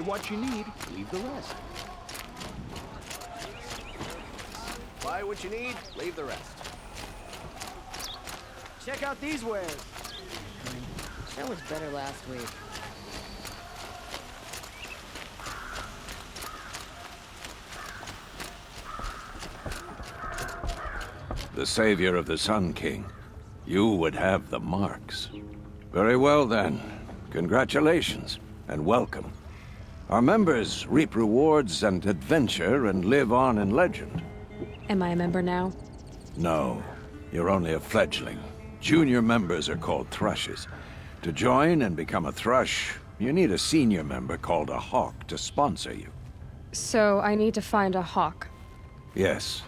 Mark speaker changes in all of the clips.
Speaker 1: what you need, leave the rest.
Speaker 2: Buy what you need, leave the rest.
Speaker 3: Check out these wares.
Speaker 4: That was better last week.
Speaker 5: The savior of the Sun King. You would have the marks. Very well then. Congratulations, and welcome. Our members reap rewards and adventure and live on in legend.
Speaker 6: Am I a member now?
Speaker 5: No, you're only a fledgling. Junior members are called thrushes. To join and become a thrush, you need a senior member called a hawk to sponsor you.
Speaker 6: So I need to find a hawk.
Speaker 5: Yes,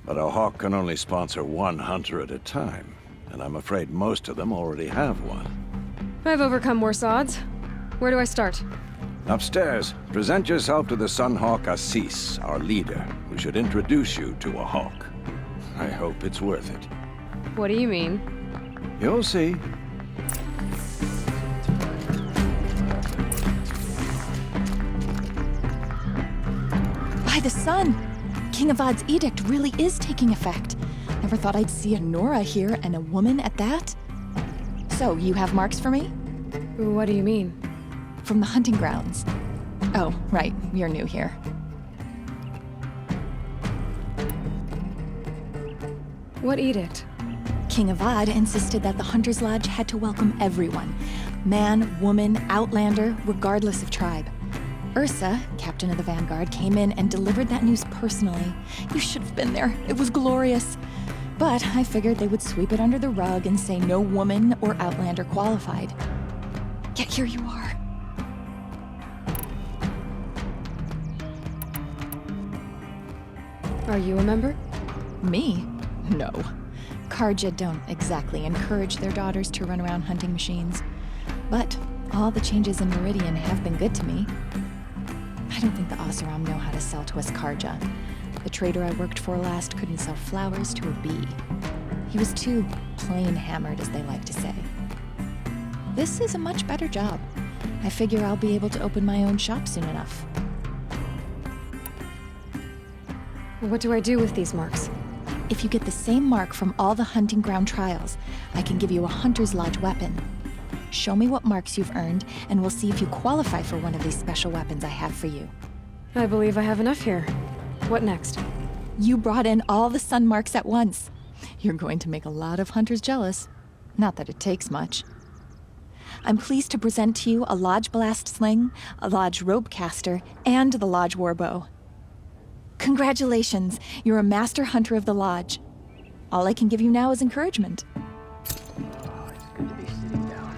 Speaker 5: but a hawk can only sponsor one hunter at a time, and I'm afraid most of them already have one.
Speaker 6: I've overcome worse odds. Where do I start?
Speaker 5: Upstairs, present yourself to the Sunhawk Assis, our leader, who should introduce you to a hawk. I hope it's worth it.
Speaker 6: What do you mean?
Speaker 5: You'll see.
Speaker 7: By the sun! King Avad's edict really is taking effect. Never thought I'd see a Nora here, and a woman at that. So, you have marks for me?
Speaker 6: What do you mean?
Speaker 7: From the hunting grounds. Oh, right, you're new here.
Speaker 6: What edict?
Speaker 7: King Avad insisted that the Hunter's Lodge had to welcome everyone. Man, woman, outlander, regardless of tribe. Ursa, captain of the Vanguard, came in and delivered that news personally. You should have been there. It was glorious. But I figured they would sweep it under the rug and say no woman or outlander qualified. Yet here you are.
Speaker 6: Are you a member?
Speaker 7: Me? No. Carja don't exactly encourage their daughters to run around hunting machines. But all the changes in Meridian have been good to me. I don't think the Oseram know how to sell to us Carja. The trader I worked for last couldn't sell flowers to a bee. He was too plain hammered, as they like to say. This is a much better job. I figure I'll be able to open my own shop soon enough.
Speaker 6: What do I do with these marks?
Speaker 7: If you get the same mark from all the hunting ground trials, I can give you a Hunter's Lodge weapon. Show me what marks you've earned, and we'll see if you qualify for one of these special weapons I have for you.
Speaker 6: I believe I have enough here. What next?
Speaker 7: You brought in all the sun marks at once. You're going to make a lot of hunters jealous. Not that it takes much. I'm pleased to present to you a Lodge Blast Sling, a Lodge Rope Caster, and the Lodge Warbow. Congratulations, you're a master hunter of the Lodge. All I can give you now is encouragement.
Speaker 2: Oh, it's good to be sitting down.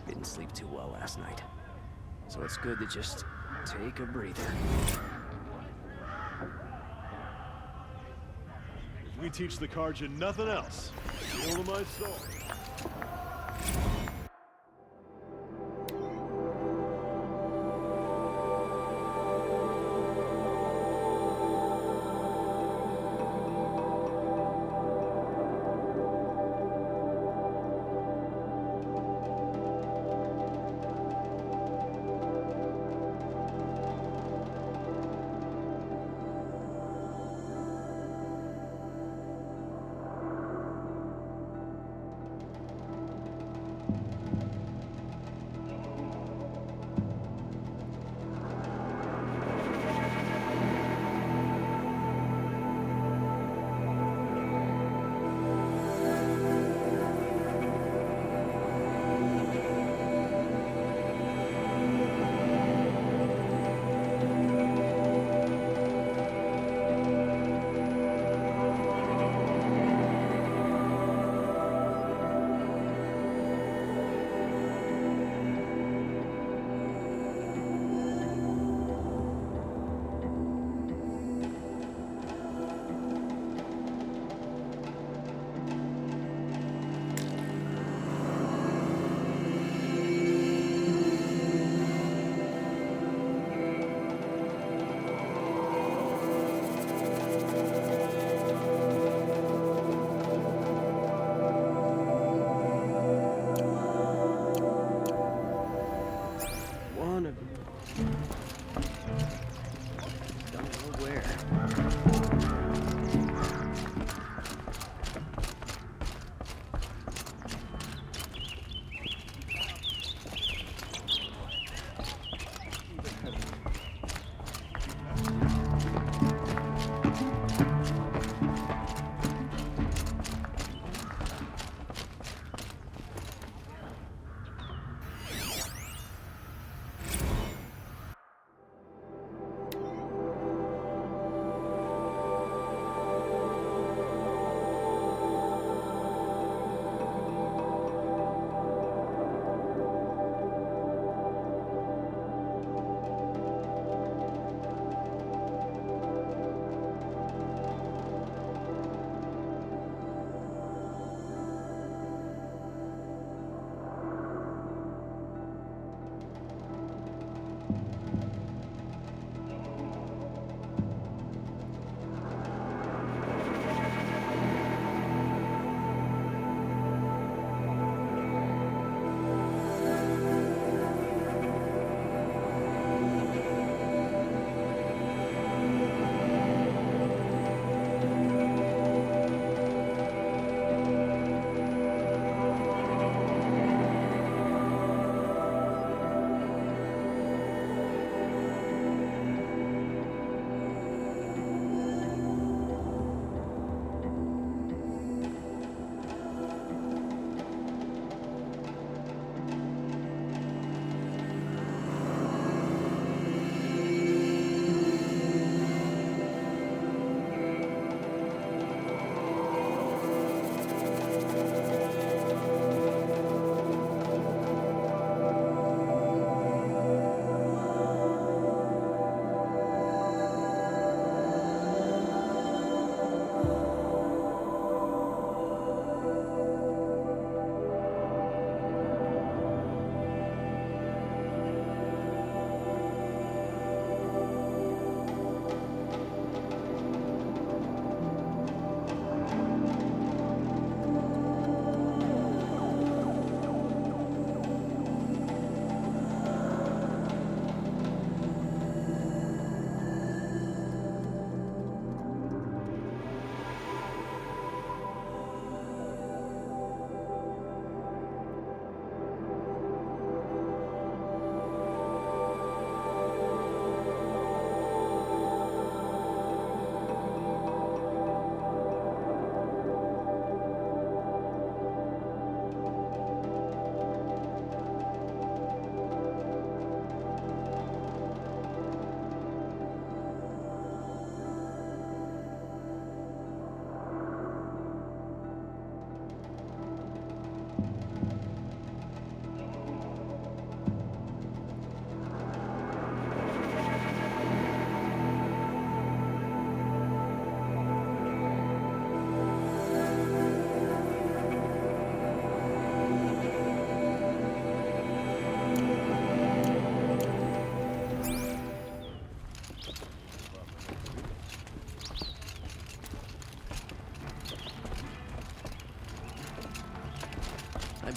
Speaker 2: Didn't sleep too well last night, so it's good to just take a breather.
Speaker 8: If we teach the Carja nothing else, soul of my soul.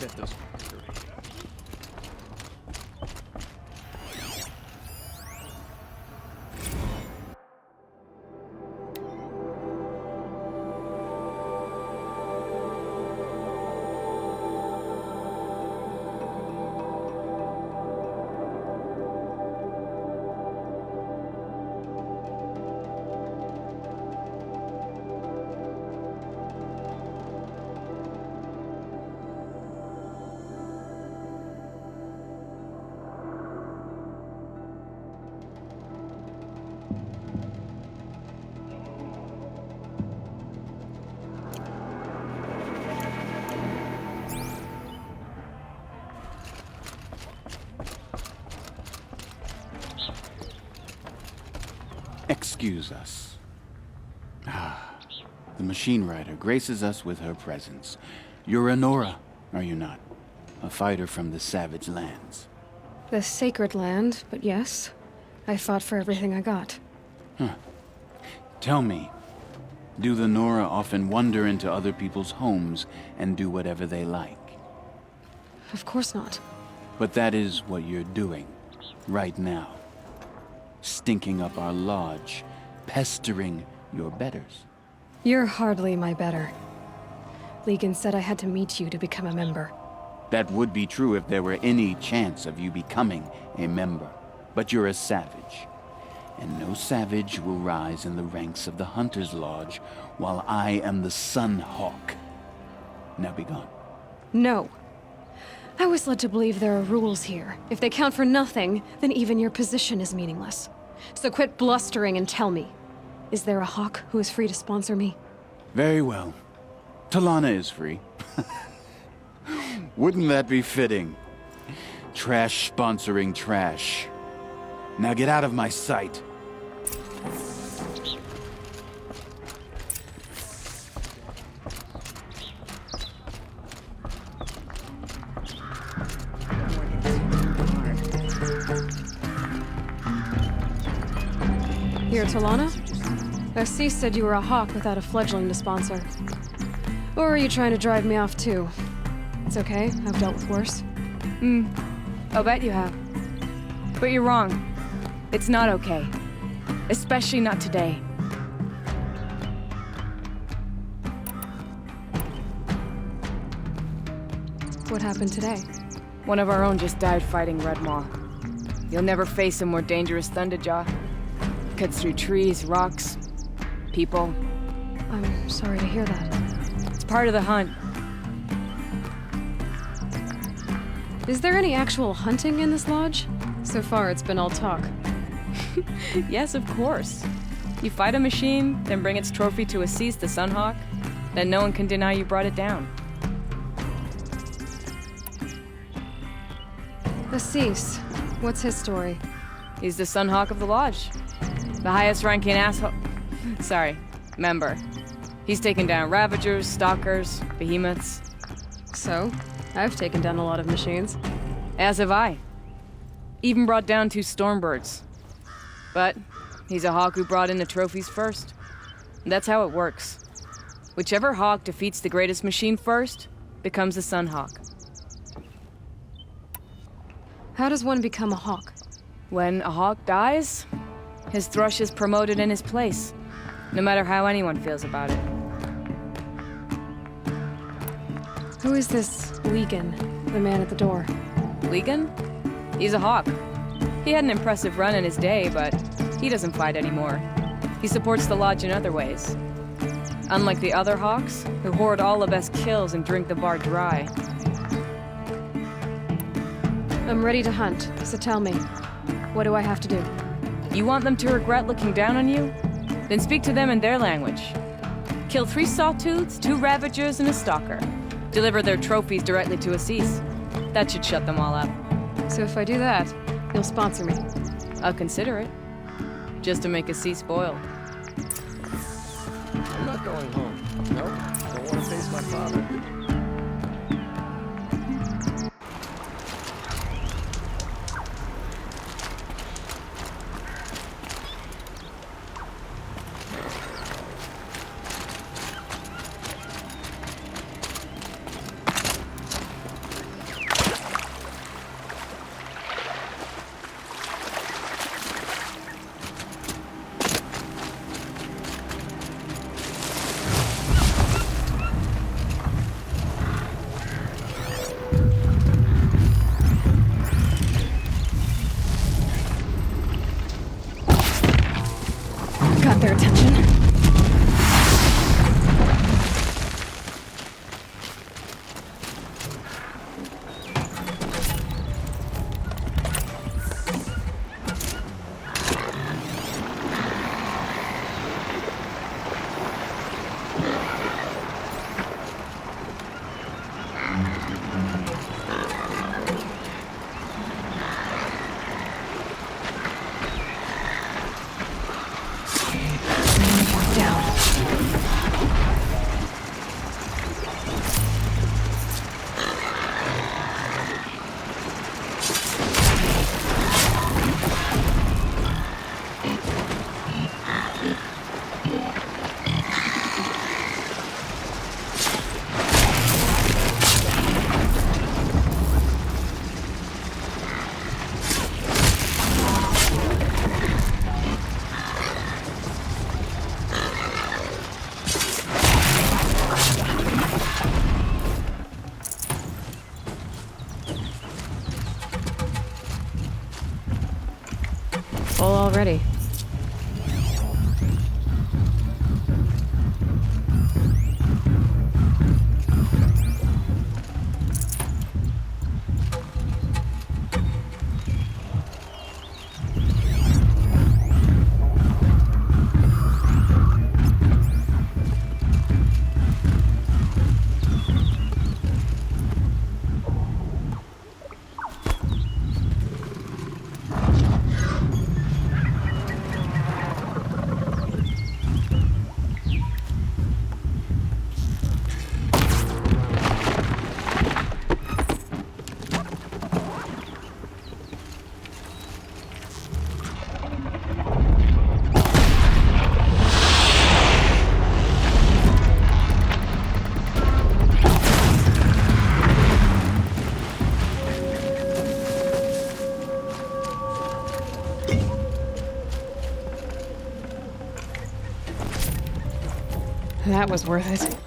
Speaker 2: bet those are right.
Speaker 3: Excuse us. The machine rider graces us with her presence. You're a Nora, are you not? A fighter from the Savage Lands.
Speaker 6: The sacred land, but yes. I fought for everything I got.
Speaker 3: Tell me, do the Nora often wander into other people's homes and do whatever they like?
Speaker 6: Of course not.
Speaker 3: But that is what you're doing, right now. Stinking up our lodge, pestering your betters.
Speaker 6: You're hardly my better. Legan said I had to meet you to become a member.
Speaker 3: That would be true if there were any chance of you becoming a member. But you're a savage. And no savage will rise in the ranks of the Hunter's Lodge while I am the Sun Hawk. Now be gone.
Speaker 6: No. I was led to believe there are rules here. If they count for nothing, then even your position is meaningless. So quit blustering and tell me. Is there a Hawk who is free to sponsor me?
Speaker 3: Very well. Talana is free. Wouldn't that be fitting? Trash sponsoring trash. Now get out of my sight.
Speaker 6: You're Talana? Assis said you were a Hawk without a fledgling to sponsor. Or are you trying to drive me off too? It's okay, I've dealt with worse.
Speaker 4: I'll bet you have. But you're wrong. It's not okay. Especially not today.
Speaker 6: What happened today?
Speaker 4: One of our own just died fighting Red Maw. You'll never face a more dangerous Thunderjaw. Cuts through trees, rocks, people.
Speaker 6: I'm sorry to hear that.
Speaker 4: It's part of the hunt.
Speaker 6: Is there any actual hunting in this lodge? So far, it's been all talk.
Speaker 4: Yes, of course. You fight a machine, then bring its trophy to Assis the Sunhawk, then no one can deny you brought it down.
Speaker 6: Assis, what's his story?
Speaker 4: He's the Sunhawk of the Lodge. The highest ranking asshole. Sorry, member. He's taken down Ravagers, Stalkers, Behemoths.
Speaker 6: So, I've taken down a lot of machines.
Speaker 4: As have I. Even brought down 2 Stormbirds. But he's a Hawk who brought in the trophies first. And that's how it works. Whichever Hawk defeats the greatest machine first becomes a Sunhawk.
Speaker 6: How does one become a Hawk?
Speaker 4: When a Hawk dies, his thrush is promoted in his place, no matter how anyone feels about it.
Speaker 6: Who is this Legan, the man at the door?
Speaker 4: Legan? He's a Hawk. He had an impressive run in his day, but he doesn't fight anymore. He supports the Lodge in other ways. Unlike the other Hawks, who hoard all the best kills and drink the bar dry.
Speaker 6: I'm ready to hunt, so tell me, what do I have to do?
Speaker 4: You want them to regret looking down on you? Then speak to them in their language. Kill 3 Sawtooths, 2 Ravagers, and a Stalker. Deliver their trophies directly to Assis. That should shut them all up.
Speaker 6: So if I do that, you'll sponsor me.
Speaker 4: I'll consider it. Just to make Assis spoiled.
Speaker 2: I'm not going home. No, I don't want to face my father.
Speaker 6: ready. That was worth it.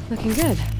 Speaker 6: Looking good.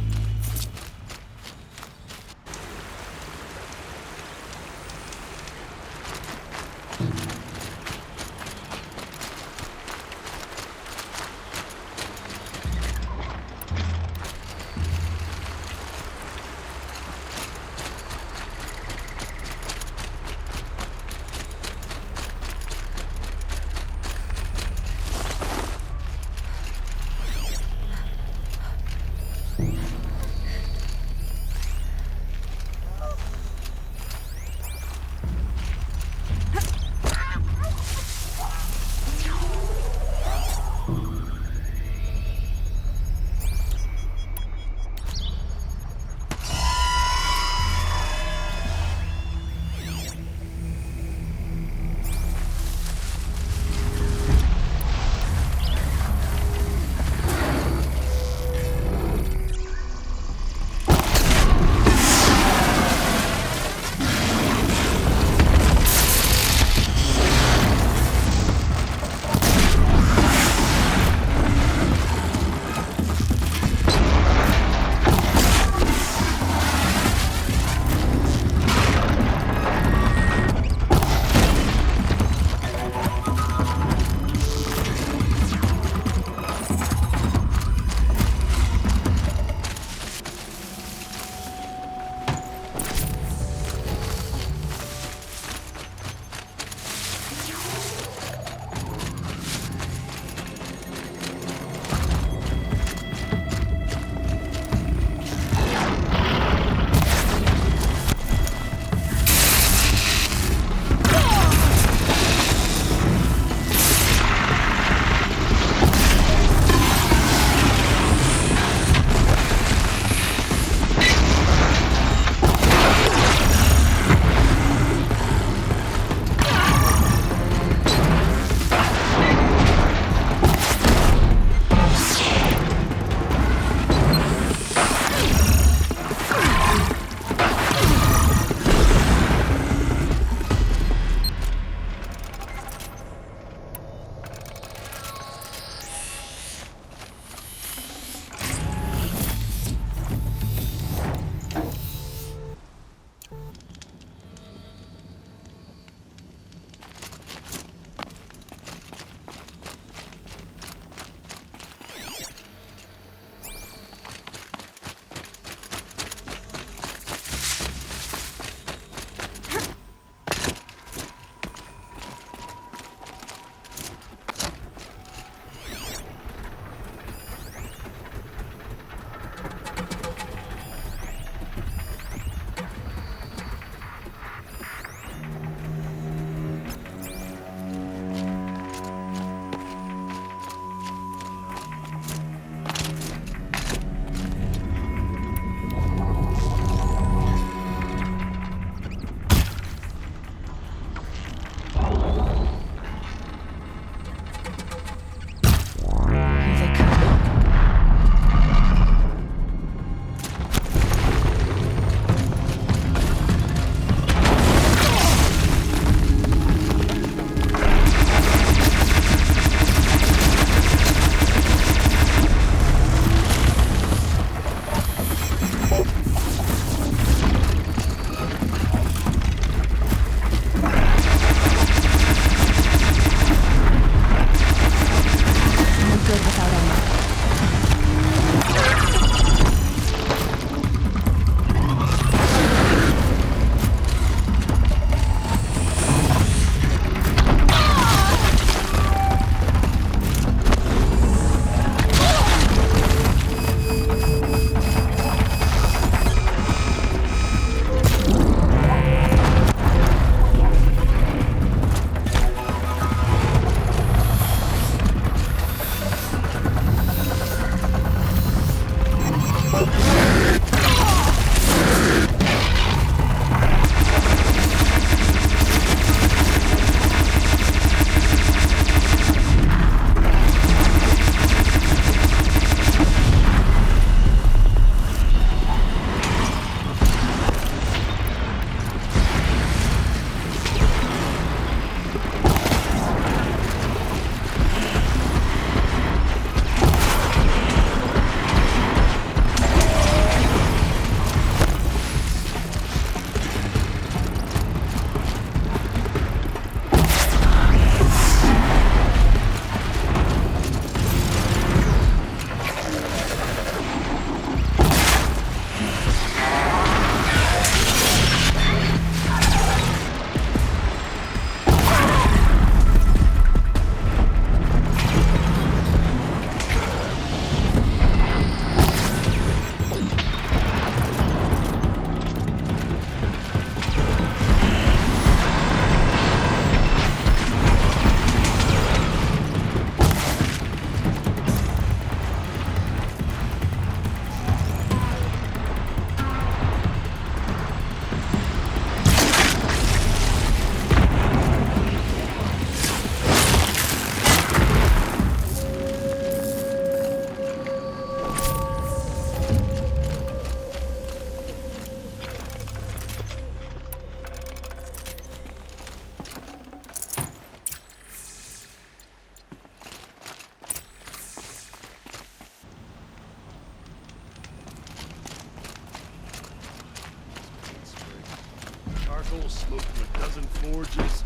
Speaker 8: torches.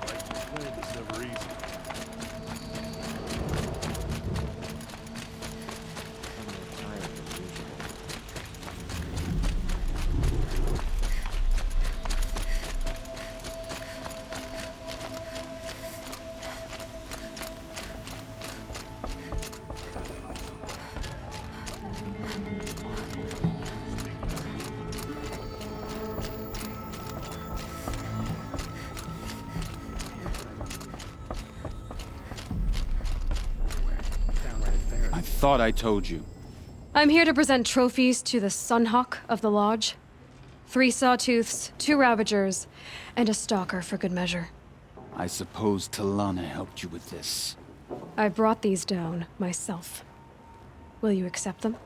Speaker 8: Like you planned is never easy.
Speaker 3: I thought I told you.
Speaker 6: I'm here to present trophies to the Sunhawk of the Lodge. 3 Sawtooths, 2 Ravagers, and a Stalker for good measure.
Speaker 3: I suppose Talana helped you with this.
Speaker 6: I brought these down myself. Will you accept them?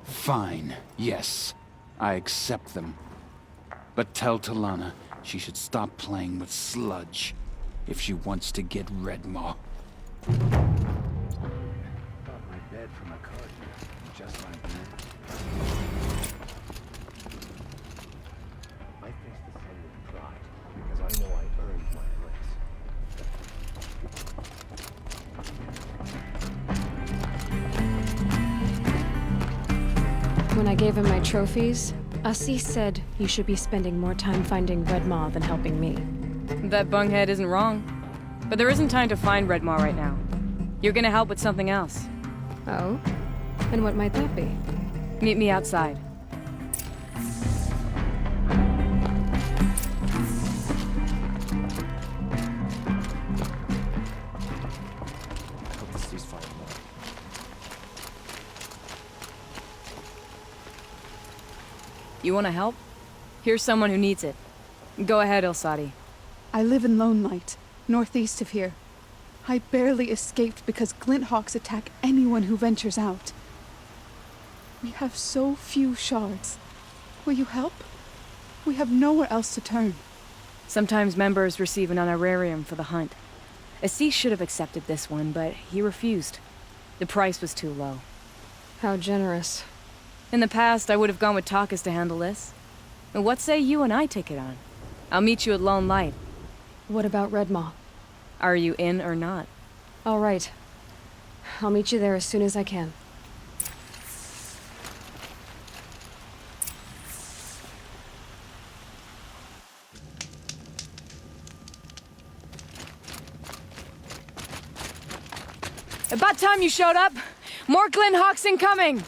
Speaker 3: Fine, yes. I accept them. But tell Talana she should stop playing with sludge if she wants to get Redmaw.
Speaker 1: Got my bed from a card just like that. I face the sun with pride because I know I earned my place.
Speaker 6: When I gave him my trophies, Assis said you should be spending more time finding Redmaw than helping me.
Speaker 4: That bunghead isn't wrong. But there isn't time to find Redmaw right now. You're gonna help with something else.
Speaker 6: Oh? And what might that be?
Speaker 4: Meet me outside.
Speaker 1: Hope this ceasefire will.
Speaker 4: You wanna help? Here's someone who needs it. Go ahead, Ilsati.
Speaker 9: I live in Lone Light, northeast of here. I barely escaped because Glinthawks attack anyone who ventures out. We have so few shards. Will you help? We have nowhere else to turn.
Speaker 4: Sometimes members receive an honorarium for the hunt. Assis should have accepted this one, but he refused. The price was too low.
Speaker 6: How generous.
Speaker 4: In the past, I would have gone with Takas to handle this. But what say you and I take it on? I'll meet you at Lone Light.
Speaker 6: What about Redmaw?
Speaker 4: Are you in or not?
Speaker 6: All right. I'll meet you there as soon as I can.
Speaker 4: About time you showed up! More Glinthawks incoming!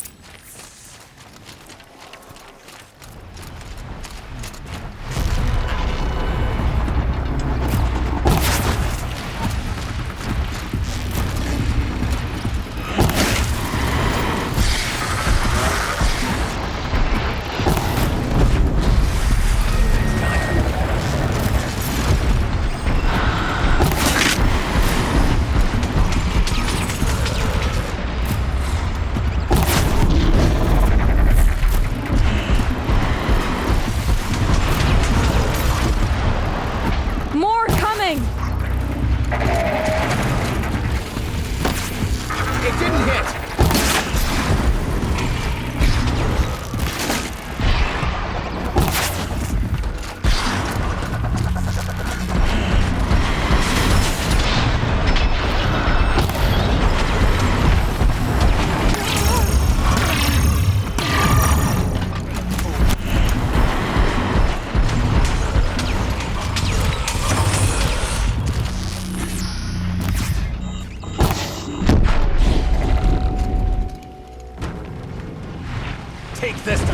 Speaker 2: Take this to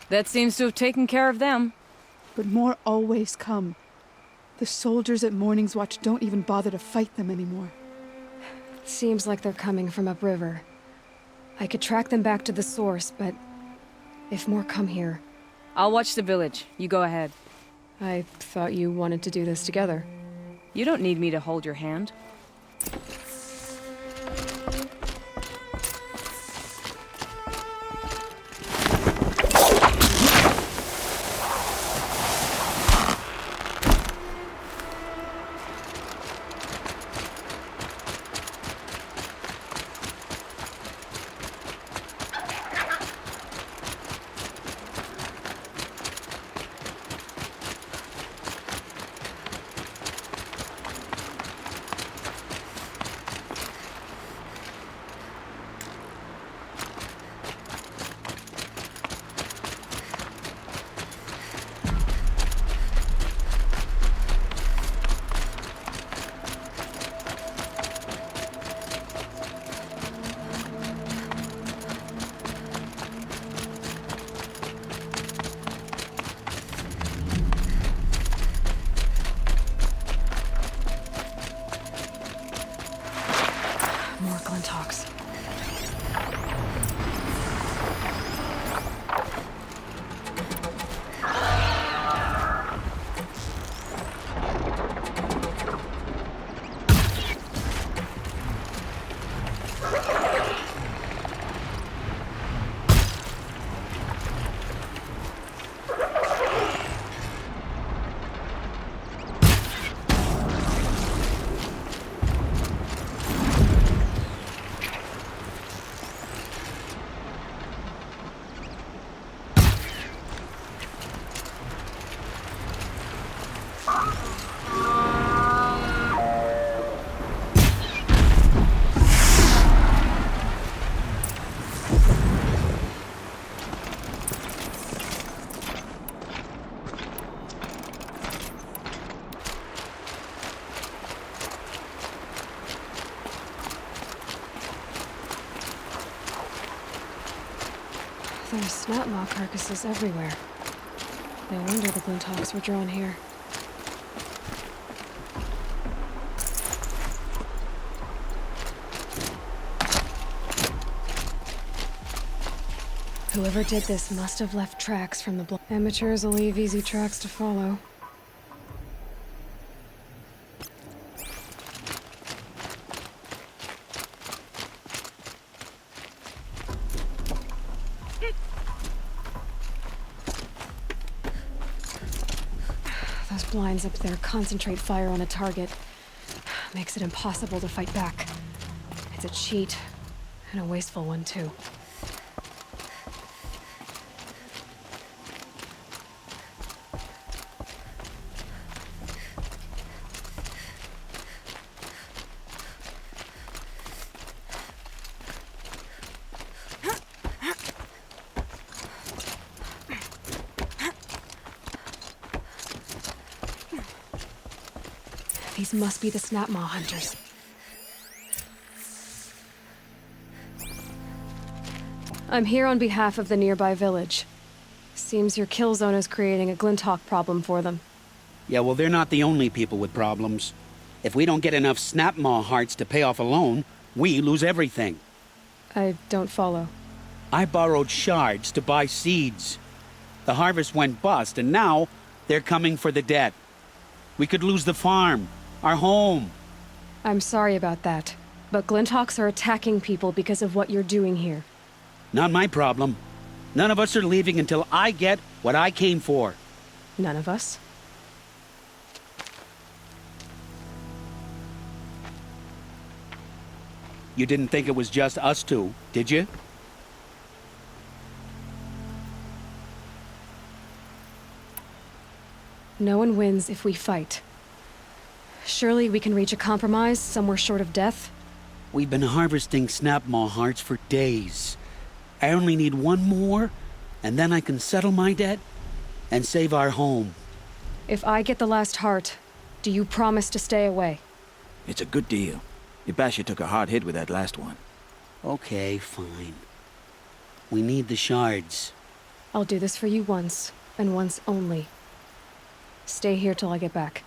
Speaker 4: That seems to have taken care of them.
Speaker 9: But more always come. The soldiers at Morning's Watch don't even bother to fight them anymore.
Speaker 6: Seems like they're coming from upriver. I could track them back to the source, but if more come here...
Speaker 4: I'll watch the village. You go ahead.
Speaker 6: I thought you wanted to do this together.
Speaker 4: You don't need me to hold your hand.
Speaker 6: There's snap maw carcasses everywhere. No wonder the Glinthawks were drawn here. Whoever did this must have left tracks from the blood. Amateurs will leave easy tracks to follow. Those blinds up there concentrate fire on a target. Makes it impossible to fight back. It's a cheat, and a wasteful one too. These must be the snap maw hunters. I'm here on behalf of the nearby village. Seems your kill zone is creating a Glinthawk problem for them.
Speaker 10: Yeah, well, they're not the only people with problems. If we don't get enough snap maw hearts to pay off a loan, we lose everything.
Speaker 6: I don't follow.
Speaker 10: I borrowed shards to buy seeds. The harvest went bust, and now they're coming for the debt. We could lose the farm. Our home.
Speaker 6: I'm sorry about that, but Glinthawks are attacking people because of what you're doing here.
Speaker 10: Not my problem. None of us are leaving until I get what I came for.
Speaker 6: None of us?
Speaker 10: You didn't think it was just us two, did you?
Speaker 6: No one wins if we fight. Surely we can reach a compromise somewhere short of death?
Speaker 10: We've been harvesting snap maw hearts for days. I only need one more, and then I can settle my debt and save our home.
Speaker 6: If I get the last heart, do you promise to stay away?
Speaker 2: It's a good deal. Ibasha took a hard hit with that last one.
Speaker 10: Okay, fine. We need the shards.
Speaker 6: I'll do this for you once, and once only. Stay here till I get back.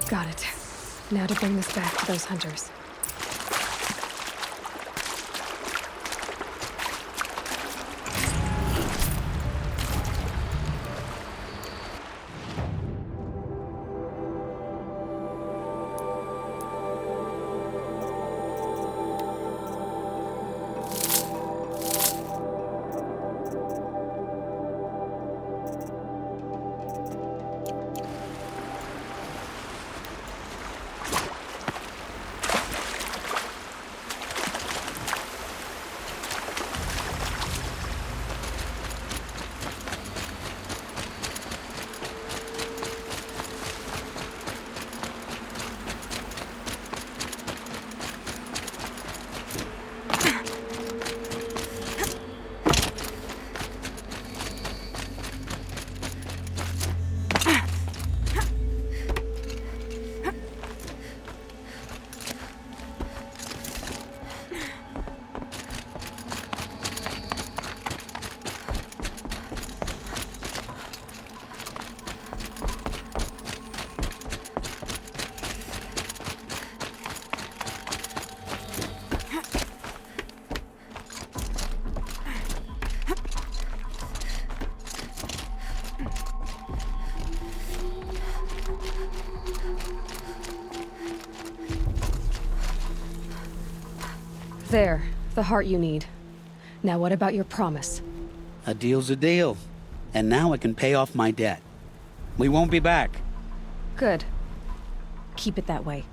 Speaker 6: Got it. Now to bring this back to those hunters. There, the heart you need. Now what about your promise?
Speaker 10: A deal's a deal. And now I can pay off my debt. We won't be back.
Speaker 6: Good. Keep it that way.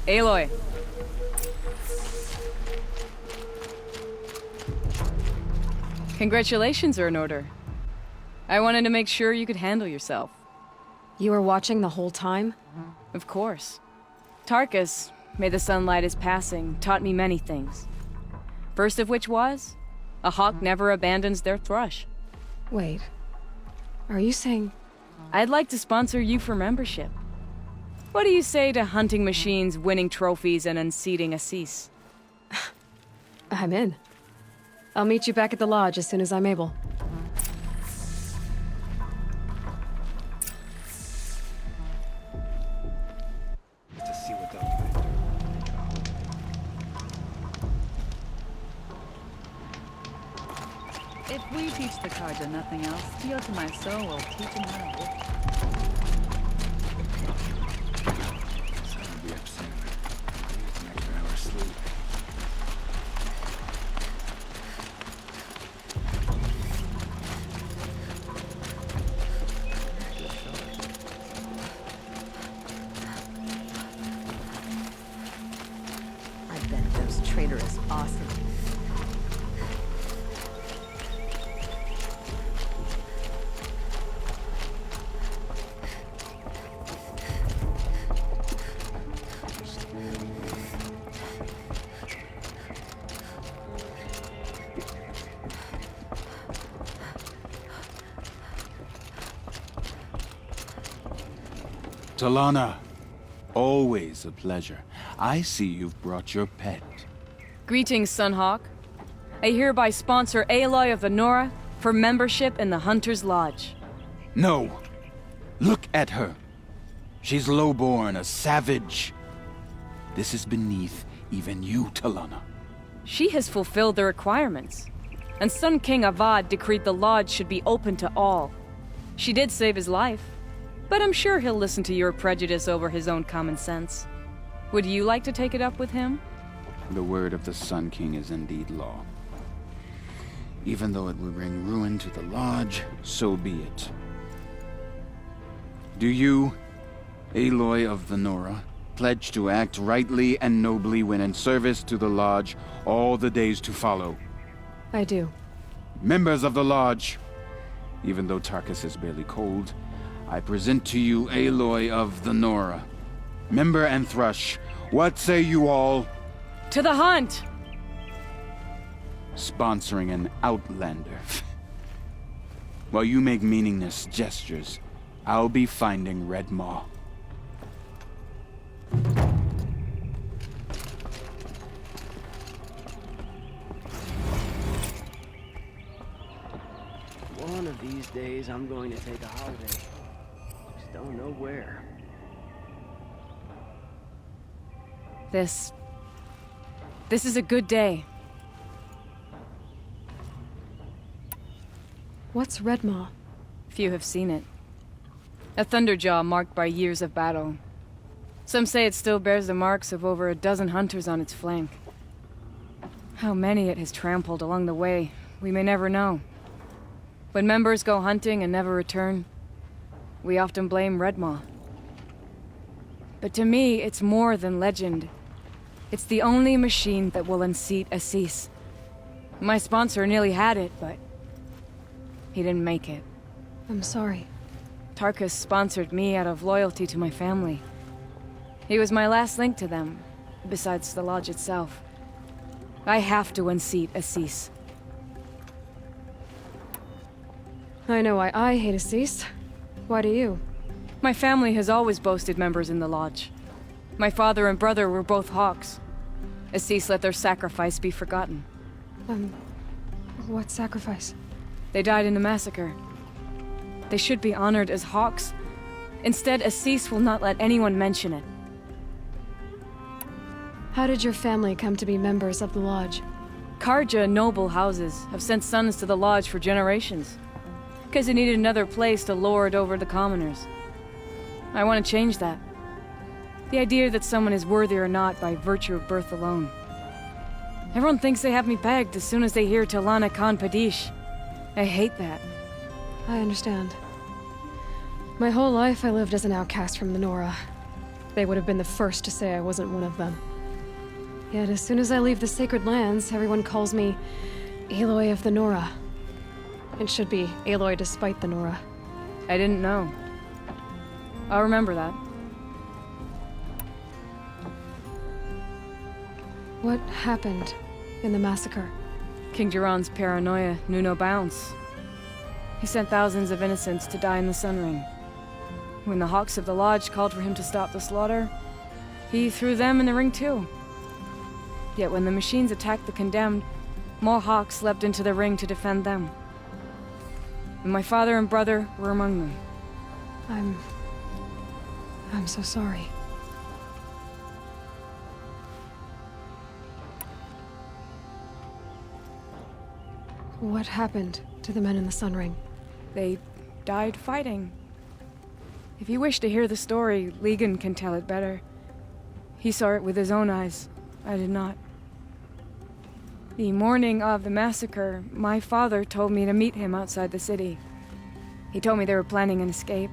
Speaker 4: Aloy. Congratulations are in order. I wanted to make sure you could handle yourself.
Speaker 6: You were watching the whole time?
Speaker 4: Of course. Tarkus, may the sunlight is passing, taught me many things. First of which was, a hawk never abandons their thrush.
Speaker 6: Wait. Are you saying...
Speaker 4: I'd like to sponsor you for membership. What do you say to hunting machines, winning trophies, and unseating Assis?
Speaker 6: I'm in. I'll meet you back at the lodge as soon as I'm able.
Speaker 1: To see what they'll
Speaker 11: If we teach the Carja nothing else, Steel to my soul will teach him how to live.
Speaker 1: Sun will be up soon. Use an extra hour's sleep.
Speaker 11: I bet those traitorous awesome.
Speaker 3: Talana, always a pleasure. I see you've brought your pet.
Speaker 4: Greetings, Sunhawk. I hereby sponsor Aloy of the Nora for membership in the Hunter's Lodge.
Speaker 3: No! Look at her! She's lowborn, a savage. This is beneath even you, Talana.
Speaker 4: She has fulfilled the requirements, and Sun King Avad decreed the lodge should be open to all. She did save his life, but I'm sure he'll listen to your prejudice over his own common sense. Would you like to take it up with him?
Speaker 3: The word of the Sun King is indeed law. Even though it will bring ruin to the lodge, so be it. Do you, Aloy of the Nora, pledge to act rightly and nobly when in service to the lodge all the days to follow?
Speaker 6: I do.
Speaker 3: Members of the lodge, even though Tarkus is barely cold, I present to you Aloy of the Nora. Member and Thrush, what say you all?
Speaker 4: To the hunt!
Speaker 3: Sponsoring an outlander. While you make meaningless gestures, I'll be finding Red Maw.
Speaker 2: One of these days, I'm going to take a holiday. Just don't know where.
Speaker 4: This is a good day.
Speaker 6: What's Redmaw?
Speaker 4: Few have seen it. A thunderjaw marked by years of battle. Some say it still bears the marks of over a dozen hunters on its flank. How many it has trampled along the way, we may never know. When members go hunting and never return, we often blame Redmaw. But to me, it's more than legend. It's the only machine that will unseat Assis. My sponsor nearly had it, but he didn't make it.
Speaker 6: I'm sorry.
Speaker 4: Tarkus sponsored me out of loyalty to my family. He was my last link to them, besides the lodge itself. I have to unseat Assis.
Speaker 6: I know why I hate Assis. Why do you?
Speaker 4: My family has always boasted members in the lodge. My father and brother were both hawks. Assis let their sacrifice be forgotten.
Speaker 6: What sacrifice?
Speaker 4: They died in the massacre. They should be honored as hawks. Instead, Assis will not let anyone mention it.
Speaker 6: How did your family come to be members of the lodge?
Speaker 4: Carja noble houses have sent sons to the lodge for generations. Because they needed another place to lord over the commoners. I want to change that. The idea that someone is worthy or not by virtue of birth alone. Everyone thinks they have me pegged as soon as they hear Talana Khan Padish. I hate that.
Speaker 6: I understand. My whole life I lived as an outcast from the Nora. They would have been the first to say I wasn't one of them. Yet as soon as I leave the Sacred Lands, everyone calls me Aloy of the Nora. It should be Aloy despite the Nora.
Speaker 4: I didn't know. I'll remember that.
Speaker 6: What happened in the massacre?
Speaker 4: King Jiran's paranoia knew no bounds. He sent thousands of innocents to die in the Sun Ring. When the Hawks of the Lodge called for him to stop the slaughter, he threw them in the ring too. Yet when the machines attacked the condemned, more Hawks leapt into the ring to defend them. And my father and brother were among them.
Speaker 6: I'm so sorry. What happened to the men in the Sun Ring?
Speaker 4: They died fighting. If you wish to hear the story, Legan can tell it better. He saw it with his own eyes. I did not. The morning of the massacre, my father told me to meet him outside the city. He told me they were planning an escape.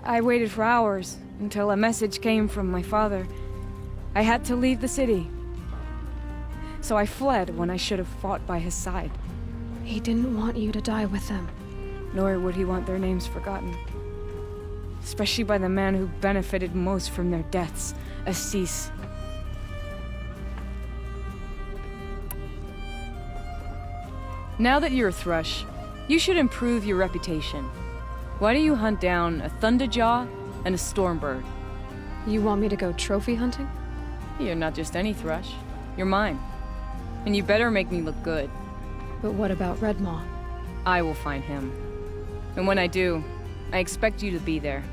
Speaker 4: I waited for hours until a message came from my father. I had to leave the city. So I fled when I should have fought by his side.
Speaker 6: He didn't want you to die with them.
Speaker 4: Nor would he want their names forgotten. Especially by the man who benefited most from their deaths, Assis. Now that you're a Thrush, you should improve your reputation. Why don't you hunt down a Thunderjaw and a Stormbird?
Speaker 6: You want me to go trophy hunting?
Speaker 4: You're not just any Thrush. You're mine. And you better make me look good.
Speaker 6: But what about Redmaw?
Speaker 4: I will find him. And when I do, I expect you to be there.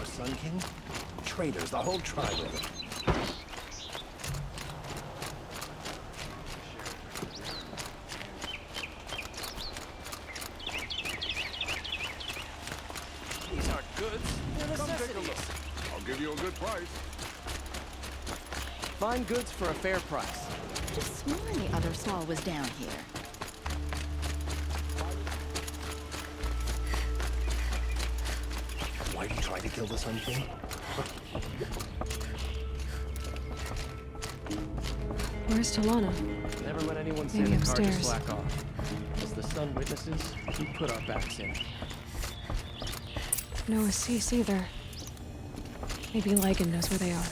Speaker 12: our Sun King? Traitors, the whole tribe of them.
Speaker 2: These aren't goods. They're necessities.
Speaker 1: I'll give you a good price.
Speaker 2: Fine goods for a fair price.
Speaker 13: Just sworn the other stall was down here.
Speaker 12: Why do you try to kill the Sun King?
Speaker 6: Where's Talana?
Speaker 2: Never let anyone say
Speaker 6: Maybe
Speaker 2: the car to
Speaker 6: upstairs.
Speaker 2: slack off. As the sun witnesses, we put our backs in.
Speaker 6: No Assis either. Maybe Lagan knows where they are.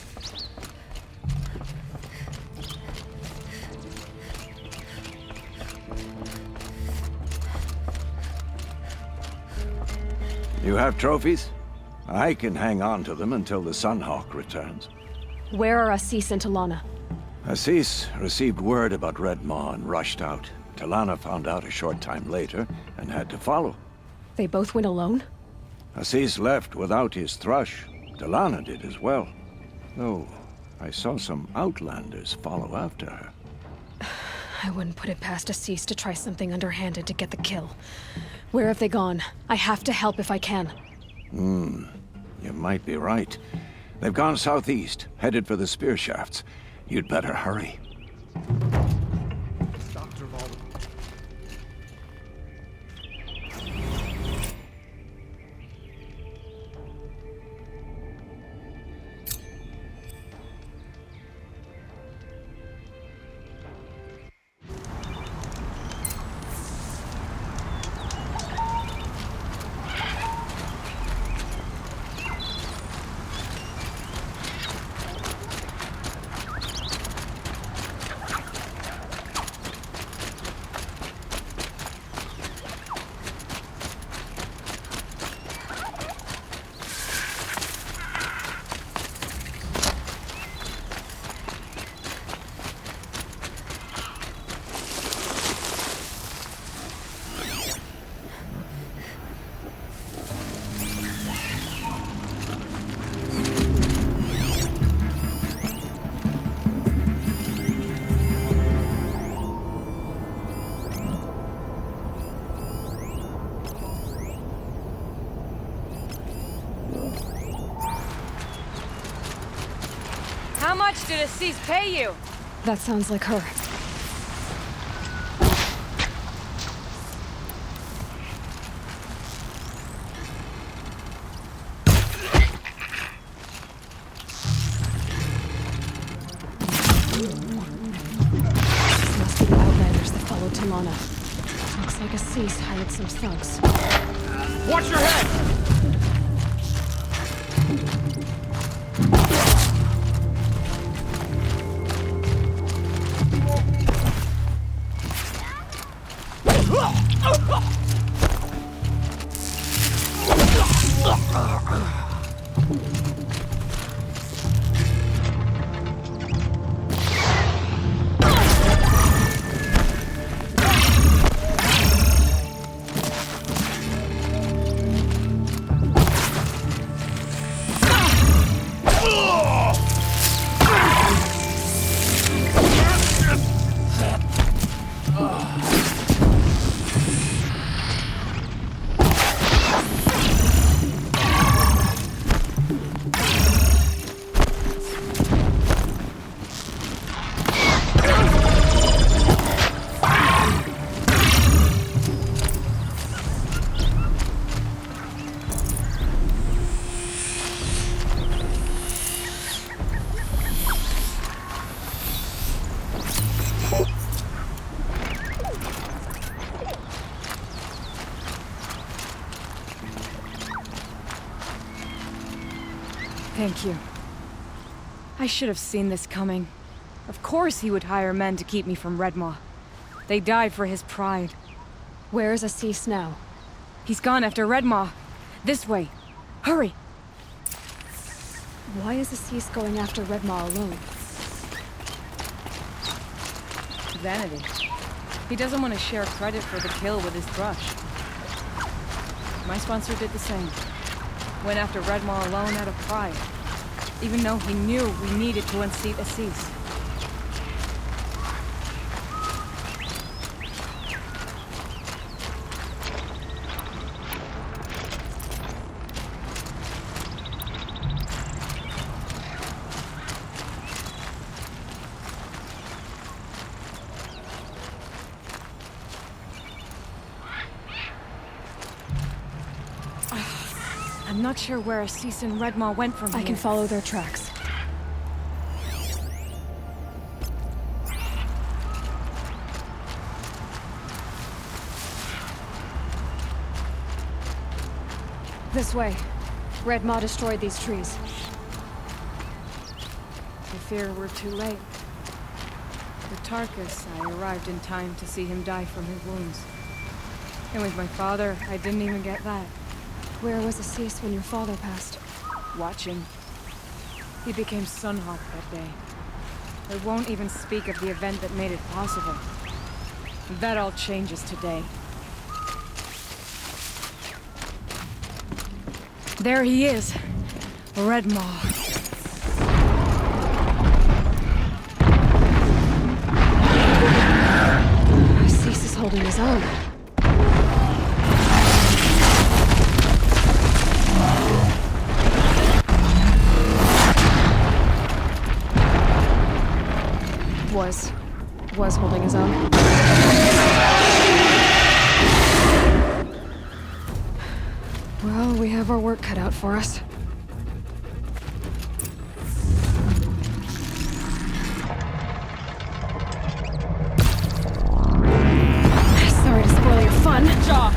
Speaker 5: You have trophies? I can hang on to them until the Sunhawk returns.
Speaker 6: Where are Assis and Talana?
Speaker 5: Assis received word about Red Maw and rushed out. Talana found out a short time later and had to follow.
Speaker 6: They both went alone?
Speaker 5: Assis left without his thrush. Talana did as well. Though, I saw some outlanders follow after her.
Speaker 6: I wouldn't put it past Assis to try something underhanded to get the kill. Where have they gone? I have to help if I can.
Speaker 5: You might be right. They've gone southeast, headed for the spear shafts. You'd better hurry.
Speaker 12: Dr. Vol.
Speaker 4: How much did Assis pay you?
Speaker 6: That sounds like her. This must be the Outlanders that followed Talana. Looks like Assis hired some thugs.
Speaker 2: Watch your head!
Speaker 4: Thank you. I should have seen this coming. Of course he would hire men to keep me from Redmaw. They died for his pride.
Speaker 6: Where is Assis now?
Speaker 4: He's gone after Redmaw. This way. Hurry!
Speaker 6: Why is Assis going after Redmaw alone?
Speaker 4: Vanity. He doesn't want to share credit for the kill with his thrush. My sponsor did the same. went after Redmaw alone out of pride, even though he knew we needed to unseat Assis. I'm not sure where Assis and Redmaw went from here.
Speaker 6: I can follow their tracks. This way. Redmaw destroyed these trees.
Speaker 4: I fear we're too late. With Tarkus, I arrived in time to see him die from his wounds. And with my father, I didn't even get that.
Speaker 6: Where was Assis when your father passed?
Speaker 4: Watching. He became Sunhawk that day. I won't even speak of the event that made it possible. That all changes today. There he is. Redmaw.
Speaker 6: Assis is holding his own. Was holding his own. Well, we have our work cut out for us. Sorry to spoil your fun.
Speaker 4: Jaw.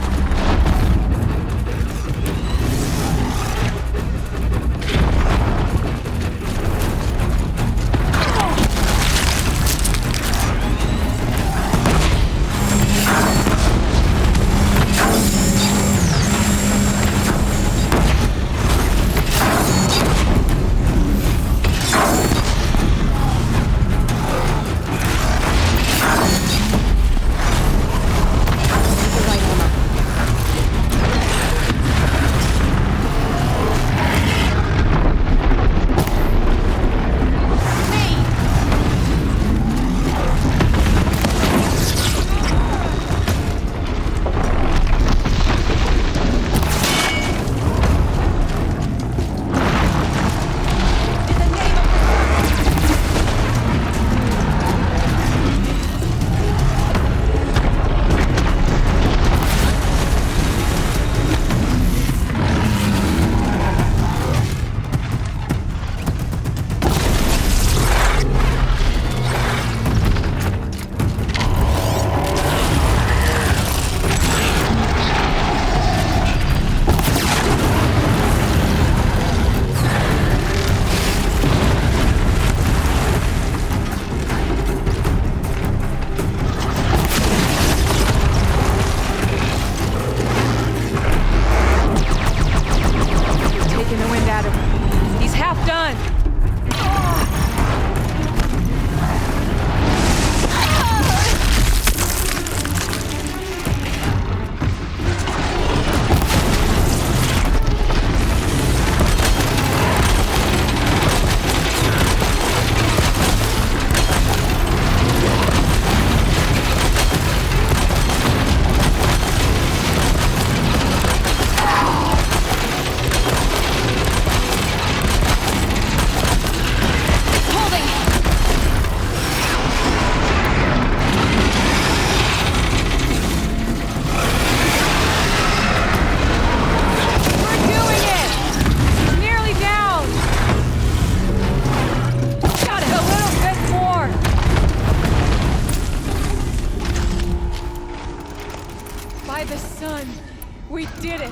Speaker 4: We did it!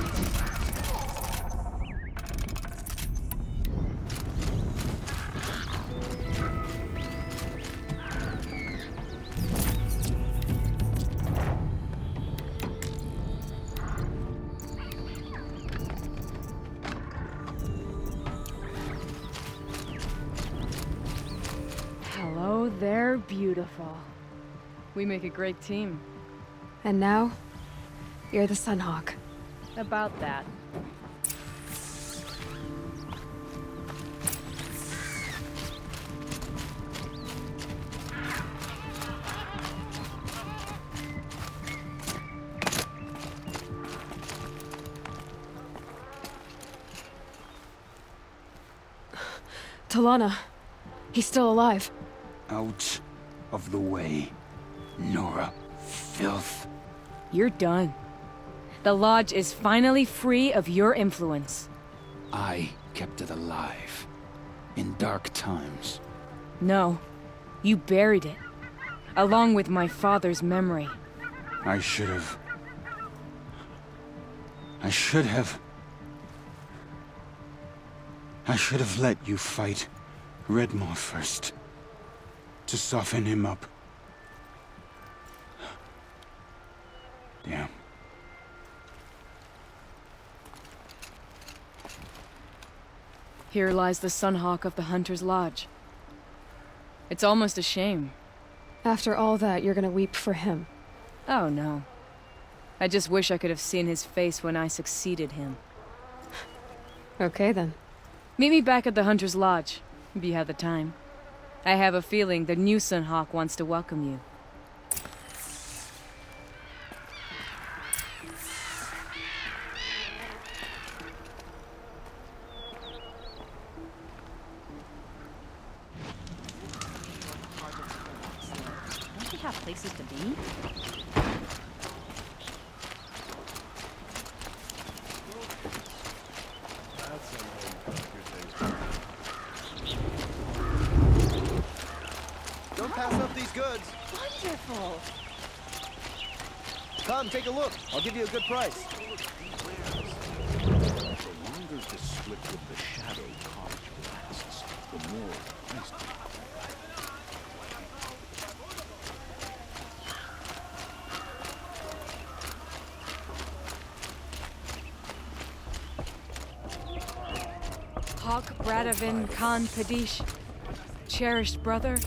Speaker 4: Hello there, beautiful. We make a great team.
Speaker 6: And now, you're the Sunhawk.
Speaker 4: About that.
Speaker 6: Talana. He's still alive.
Speaker 3: Out of the way, Nora. Filth.
Speaker 4: You're done. The Lodge is finally free of your influence.
Speaker 3: I kept it alive. In dark times.
Speaker 4: No. You buried it. Along with my father's memory.
Speaker 3: I should have... I should have let you fight Redmaw first. To soften him up. Damn.
Speaker 4: Here lies the Sunhawk of the Hunter's Lodge. It's almost a shame.
Speaker 6: After all that, you're gonna weep for him.
Speaker 4: Oh no. I just wish I could have seen his face when I succeeded him.
Speaker 6: Okay then.
Speaker 4: Meet me back at the Hunter's Lodge, if you have the time. I have a feeling the new Sunhawk wants to welcome you.
Speaker 13: Don't they have places to be?
Speaker 14: Don't pass up these goods.
Speaker 13: Wonderful.
Speaker 14: Come, take a look. I'll give you a good price.
Speaker 12: The longer the split with the Shadow College lasts, the more price.
Speaker 4: Hawk Bradavin Khan Padish, cherished brother,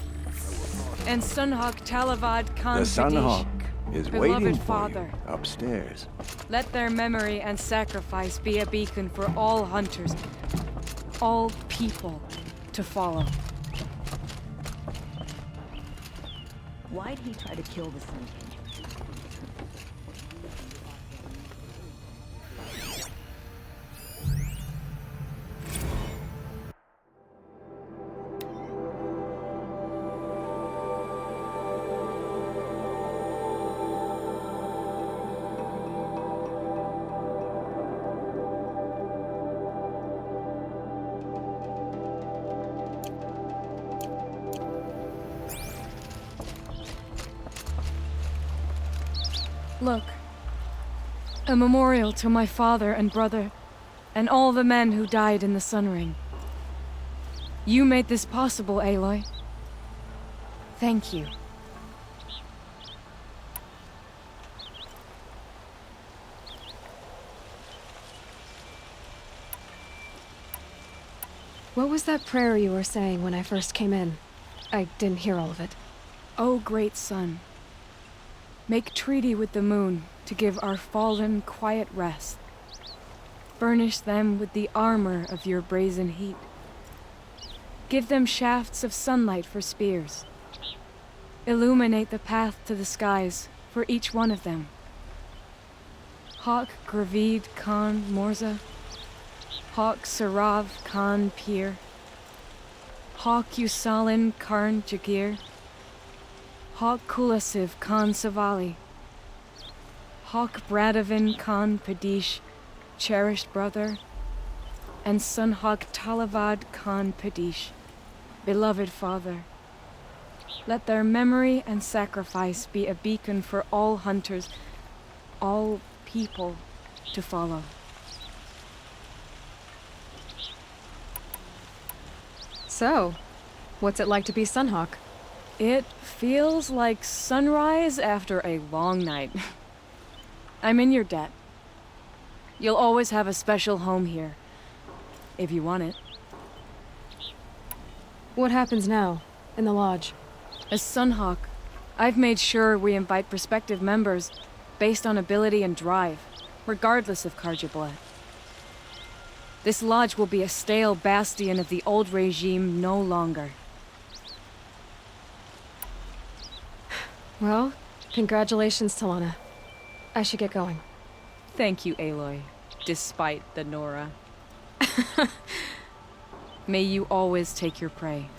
Speaker 4: and Sunhawk Talavad Khan
Speaker 5: The
Speaker 4: Padish,
Speaker 5: Sunhawk is
Speaker 4: beloved
Speaker 5: waiting for
Speaker 4: father.
Speaker 5: you upstairs.
Speaker 4: Let their memory and sacrifice be a beacon for all hunters, all people, to follow.
Speaker 13: Why'd he try to kill the Sun King?
Speaker 4: Look. A memorial to my father and brother, and all the men who died in the Sun Ring. You made this possible, Aloy. Thank you.
Speaker 6: What was that prayer you were saying when I first came in? I didn't hear all of it.
Speaker 4: O great sun, make treaty with the moon to give our fallen quiet rest. Furnish them with the armor of your brazen heat. Give them shafts of sunlight for spears. Illuminate the path to the skies for each one of them. Hawk Gravid Khan Morza, Hawk Sarav Khan Pir, Hawk Usalin Karn Jagir, Hawk Kulasiv Khan Savali, Hawk Bradavin Khan Padish, cherished brother, and Sunhawk Talavad Khan Padish, beloved father. Let their memory and sacrifice be a beacon for all hunters, all people to follow.
Speaker 6: So, what's it like to be Sunhawk?
Speaker 4: It feels like sunrise after a long night. I'm in your debt. You'll always have a special home here, if you want it.
Speaker 6: What happens now, in the lodge?
Speaker 4: As Sunhawk, I've made sure we invite prospective members based on ability and drive, regardless of Carja blood. This lodge will be a stale bastion of the old regime no longer.
Speaker 6: Well, congratulations, Talana. I should get going.
Speaker 4: Thank you, Aloy, despite the Nora. May you always take your prey.